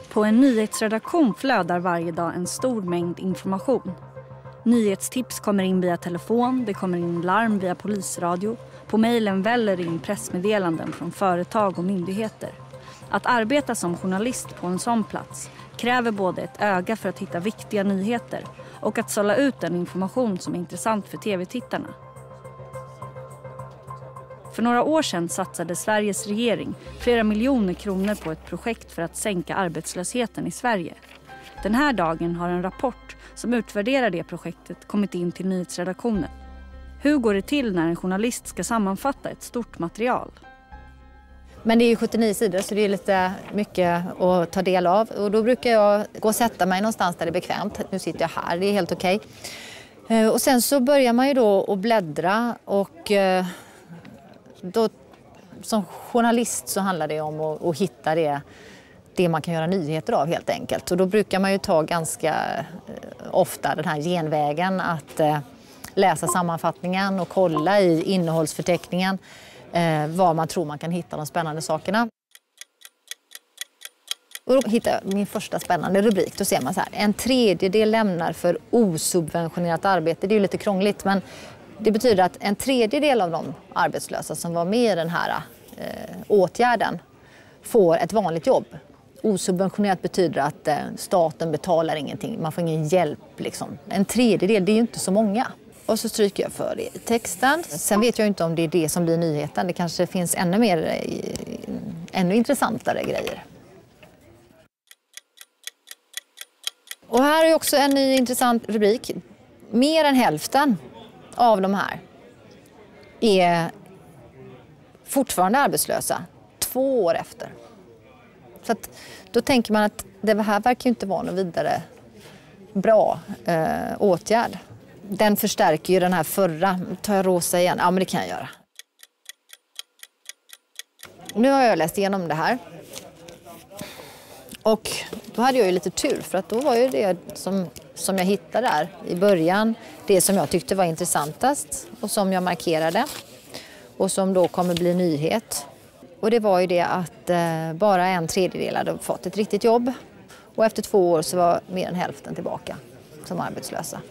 På en nyhetsredaktion flödar varje dag en stor mängd information. Nyhetstips kommer in via telefon, det kommer in larm via polisradio. På mejlen väller in pressmeddelanden från företag och myndigheter. Att arbeta som journalist på en sån plats kräver både ett öga för att hitta viktiga nyheter och att sålla ut den information som är intressant för tv-tittarna. För några år sedan satsade Sveriges regering flera miljoner kronor på ett projekt för att sänka arbetslösheten i Sverige. Den här dagen har en rapport som utvärderar det projektet kommit in till nyhetsredaktionen. Hur går det till när en journalist ska sammanfatta ett stort material? Men det är ju 79 sidor så det är lite mycket att ta del av. Och då brukar jag gå och sätta mig någonstans där det är bekvämt. Nu sitter jag här, det är helt okej. Och sen så börjar man ju då att bläddra och då, som journalist så handlar det om att hitta det man kan göra nyheter av helt enkelt. Och då brukar man ju ta ganska ofta den här genvägen att läsa sammanfattningen och kolla i innehållsförteckningen var man tror man kan hitta de spännande sakerna. Och då hittar jag min första spännande rubrik. Då ser man så här, 1/3 lämnar för osubventionerat arbete. Det är ju lite krångligt men det betyder att 1/3 av de arbetslösa som var med i den här åtgärden får ett vanligt jobb. Osubventionerat betyder att staten betalar ingenting, man får ingen hjälp liksom. 1/3, det är ju inte så många. Och så stryker jag för det i texten. Sen vet jag inte om det är det som blir nyheten. Det kanske finns ännu intressantare grejer. Och här är också en ny intressant rubrik. Mer än hälften av de här är fortfarande arbetslösa 2 år efter. Så att, då tänker man att det här verkar inte vara någon vidare bra åtgärd. Den förstärker ju den här förra. Tar jag rosa igen? Ja, men det kan jag göra. Nu har jag läst igenom det här. Och då hade jag ju lite tur för att då var ju det som jag hittade där i början det som jag tyckte var intressantast och som jag markerade och som då kommer bli nyhet. Och det var ju det att bara 1/3 hade fått ett riktigt jobb och efter 2 år så var mer än hälften tillbaka som arbetslösa.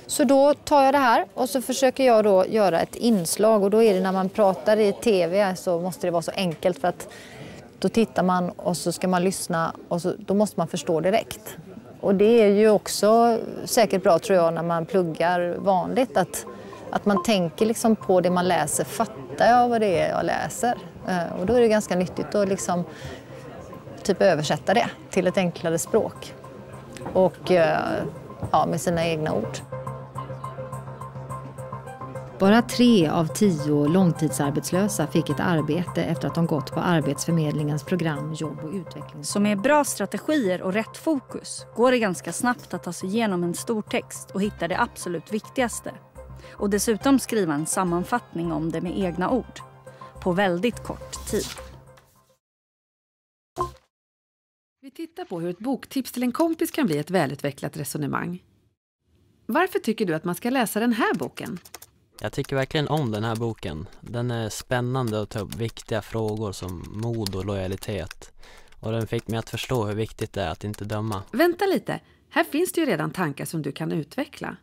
Så då tar jag det här och så försöker jag då göra ett inslag och då är det när man pratar i tv så måste det vara så enkelt för att då tittar man och så ska man lyssna och då måste man förstå direkt. Och det är ju också säkert bra tror jag när man pluggar vanligt att man tänker liksom på det man läser, fattar jag vad det är jag läser? Och då är det ganska nyttigt att liksom typ översätta det till ett enklare språk och med sina egna ord. Bara 3 av 10 långtidsarbetslösa fick ett arbete efter att de gått på Arbetsförmedlingens program Jobb och utveckling. Så med bra strategier och rätt fokus går det ganska snabbt att ta sig igenom en stor text och hitta det absolut viktigaste. Och dessutom skriva en sammanfattning om det med egna ord. På väldigt kort tid. Vi tittar på hur ett boktips till en kompis kan bli ett välutvecklat resonemang. Varför tycker du att man ska läsa den här boken? Jag tycker verkligen om den här boken. Den är spännande att ta upp viktiga frågor som mod och lojalitet. Och den fick mig att förstå hur viktigt det är att inte döma. Vänta lite, här finns det ju redan tankar som du kan utveckla.